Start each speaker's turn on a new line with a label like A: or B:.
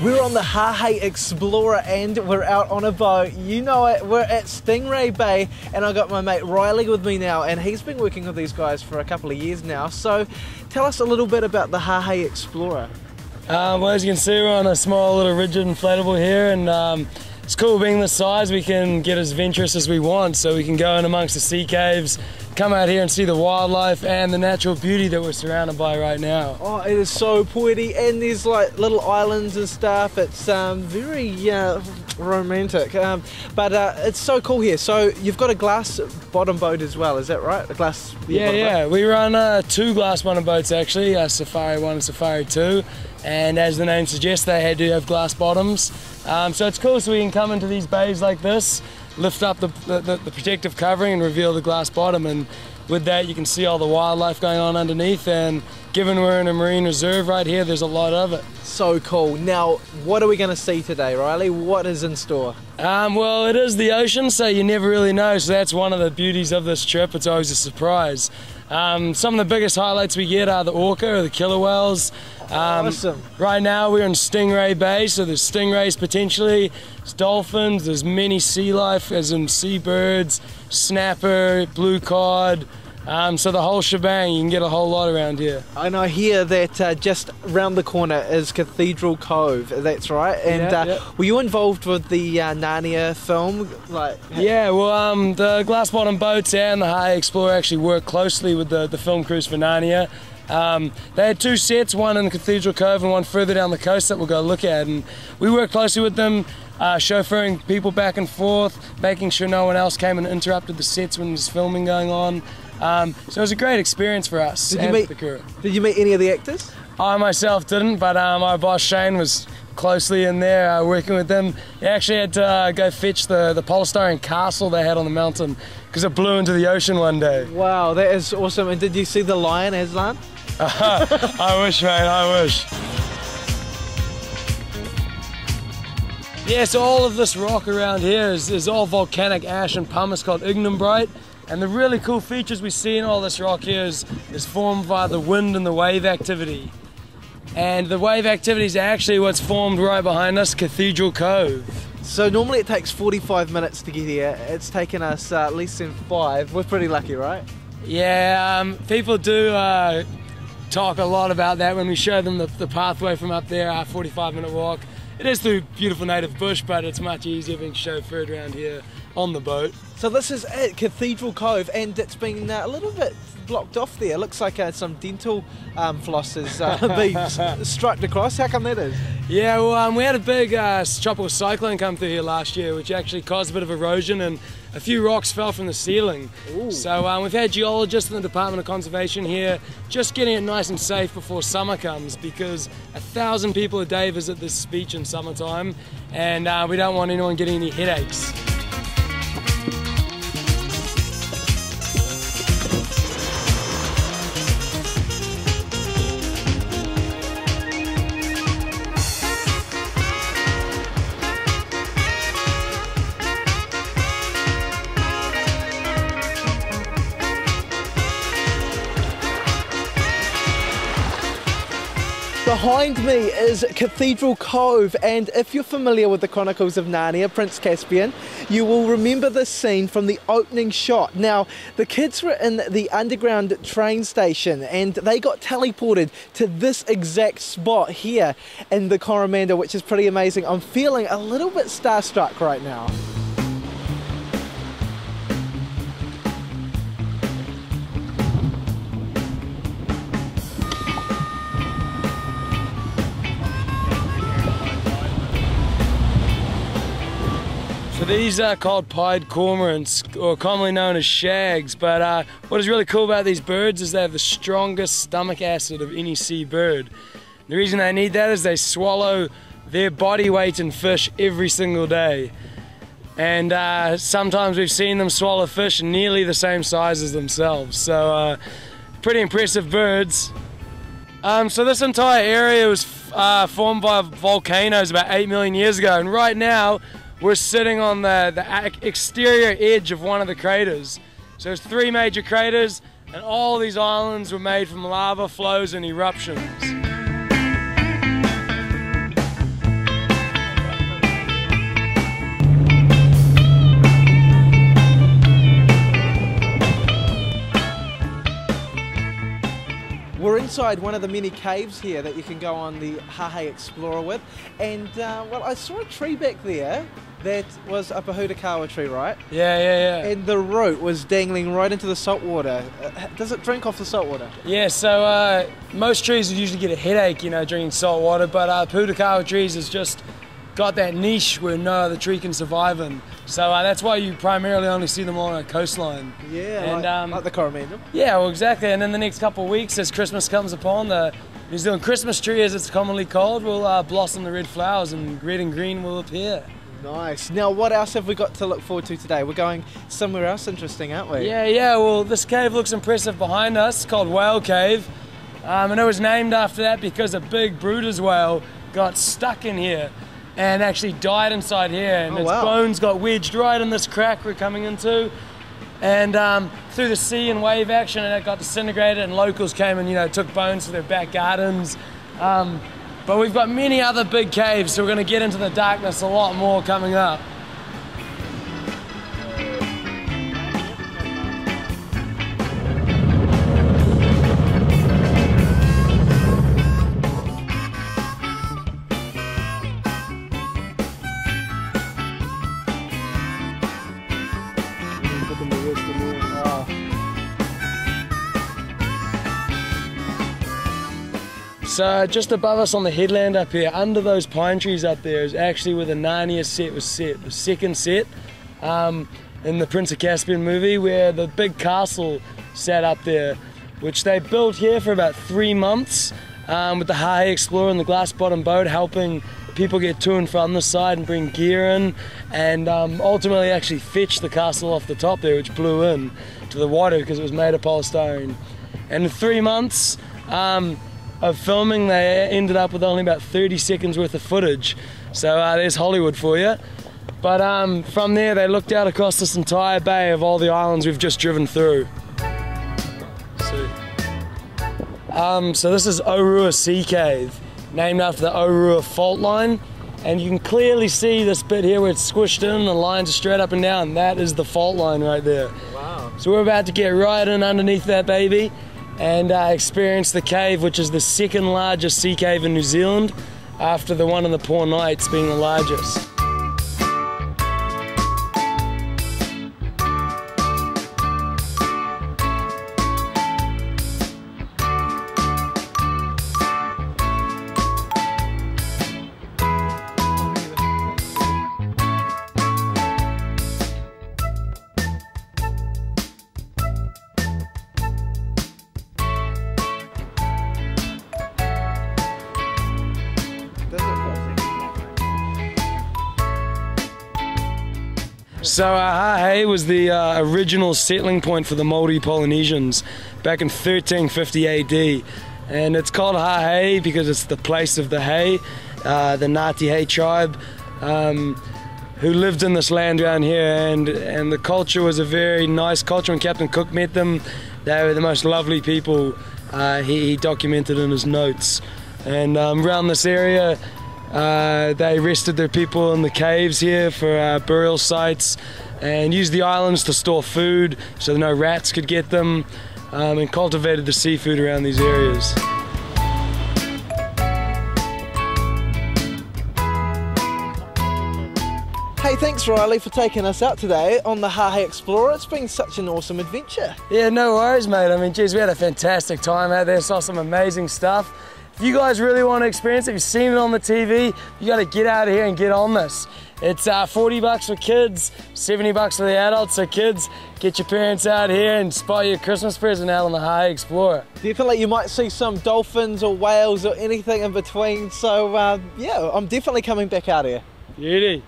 A: We're on the Hahei Explorer and we're out on a boat. You know it, we're at Stingray Bay and I've got my mate Riley with me now, and he's been working with these guys for a couple of years now. So tell us a little bit about the Hahei Explorer.
B: Well, as you can see, we're on a small little rigid inflatable here, and it's cool being this size. We can get as adventurous as we want, so we can go in amongst the sea caves, come out here and see the wildlife and the natural beauty that we're surrounded by right now.
A: Oh, it is so pretty, and there's like little islands and stuff. It's very romantic, but it's so cool here. So you've got a glass bottom boat as well, is that right? A glass
B: Yeah, we run two glass bottom boats actually, Safari 1 and Safari 2, and as the name suggests, they do have glass bottoms. So it's cool, so we can come into these bays like this, lift up the protective covering and reveal the glass bottom, and with that you can see all the wildlife going on underneath, and given we're in a marine reserve right here, there's a lot of it.
A: So cool. Now, what are we going to see today, Riley? What is in store?
B: Well, it is the ocean, so you never really know, so that's one of the beauties of this trip. It's always a surprise. Some of the biggest highlights we get are the orca or the killer whales.
A: Awesome.
B: Right now we're in Stingray Bay, so there's stingrays potentially, there's dolphins, there's many sea life as in seabirds, snapper, blue cod, so the whole shebang. You can get a whole lot around here.
A: And I hear that just around the corner is Cathedral Cove, that's right? And were you involved with the Narnia film?
B: Yeah, well the glass bottom boats and the Hahei Explorer actually work closely with the film crews for Narnia. They had two sets, one in Cathedral Cove and one further down the coast that we'll go look at, and we worked closely with them, chauffeuring people back and forth, making sure no one else came and interrupted the sets when there's filming going on. So it was a great experience for us the crew.
A: Did you meet any of the actors?
B: I myself didn't, but our boss Shane was closely in there working with them. He actually had to go fetch the polystyrene castle they had on the mountain because it blew into the ocean one day.
A: Wow, that is awesome. And did you see the lion, Aslan?
B: I wish, mate, I wish. Yeah, so all of this rock around here is all volcanic ash and pumice called ignimbrite. And the really cool features we see in all this rock here is formed by the wind and the wave activity. And the wave activity is actually what's formed right behind us, Cathedral Cove.
A: So normally it takes 45 minutes to get here. It's taken us less than 5. We're pretty lucky, right?
B: Yeah, people do talk a lot about that when we show them the pathway from up there, our 45-minute walk. It is through beautiful native bush, but it's much easier being chauffeured around here on the boat.
A: So this is it, Cathedral Cove, and it's been a little bit blocked off there. It looks like some dental floss has been struck across. How come that is?
B: Yeah, well, we had a big tropical cyclone come through here last year, which actually caused a bit of erosion, and a few rocks fell from the ceiling. Ooh. So we've had geologists in the Department of Conservation here just getting it nice and safe before summer comes, because 1,000 people a day visit this beach in summertime, and we don't want anyone getting any headaches.
A: Behind me is Cathedral Cove, and if you're familiar with the Chronicles of Narnia, Prince Caspian, you will remember this scene from the opening shot. Now, the kids were in the underground train station and they got teleported to this exact spot here in the Coromandel, which is pretty amazing. I'm feeling a little bit starstruck right now.
B: So these are called pied cormorants, or commonly known as shags, but what is really cool about these birds is they have the strongest stomach acid of any sea bird. The reason they need that is they swallow their body weight in fish every single day. And sometimes we've seen them swallow fish nearly the same size as themselves, so pretty impressive birds. So this entire area was formed by volcanoes about 8 million years ago, and right now we're sitting on the exterior edge of one of the craters. So there's 3 major craters, and all these islands were made from lava flows and eruptions.
A: inside one of the many caves here that you can go on the Hahei Explorer with. And, well, I saw a tree back there that was a Pahutakawa tree, right?
B: Yeah.
A: And the root was dangling right into the salt water. Does it drink off the salt water?
B: Yeah, so most trees would usually get a headache, you know, drinking salt water, but Pahutakawa trees has just got that niche where no other tree can survive in. So that's why you primarily only see them on a coastline.
A: Yeah, and, like the Coromandel.
B: Yeah, well, exactly. And in the next couple of weeks, as Christmas comes upon, the New Zealand Christmas tree, as it's commonly called, will blossom the red flowers and red and green will appear.
A: Nice. Now, what else have we got to look forward to today? We're going somewhere else interesting, aren't we?
B: Yeah. Well, this cave looks impressive behind us. It's called Whale Cave. And it was named after that because a big Bruder's whale got stuck in here and actually died inside here. And its bones got wedged right in this crack we're coming into. And through the sea and wave action, and it got disintegrated, and locals came and, you know, took bones for their back gardens. But we've got many other big caves, so we're going to get into the darkness a lot more coming up. So just above us on the headland up here, under those pine trees up there, is actually where the Narnia set was set, the second set in the Prince of Caspian movie, where the big castle sat up there, which they built here for about 3 months with the Hahei Explorer and the glass bottom boat, helping people get to and from the side and bring gear in, and ultimately actually fetch the castle off the top there, which blew in to the water because it was made of polystyrene. And in 3 months of filming, they ended up with only about 30 seconds worth of footage. So there's Hollywood for you. But from there, they looked out across this entire bay of all the islands we've just driven through. So this is Orua Sea Cave, named after the Orua fault line. And you can clearly see this bit here where it's squished in, the lines are straight up and down. That is the fault line right there. Wow. So we're about to get right in underneath that baby and experience the cave, which is the second largest sea cave in New Zealand, after the one in the Poor Knights being the largest. So Hahei was the original settling point for the Māori Polynesians back in 1350 AD. And it's called Hahei because it's the place of the Hei, the Ngāti Hei tribe, who lived in this land around here. And the culture was a very nice culture. When Captain Cook met them, they were the most lovely people, he documented in his notes. And around this area, they rested their people in the caves here for burial sites, and used the islands to store food so no rats could get them, and cultivated the seafood around these areas.
A: Hey, thanks Riley for taking us out today on the Hahei Explorer. It's been such an awesome adventure.
B: Yeah, no worries, mate. I mean, geez, we had a fantastic time out there, saw some amazing stuff. If you guys really want to experience it, you've seen it on the TV, you got to get out of here and get on this. It's $40 for kids, $70 for the adults. So kids, get your parents out here and spot your Christmas present out on the Hahei Explorer.
A: Definitely, you might see some dolphins or whales or anything in between. So yeah, I'm definitely coming back out here.
B: Beauty.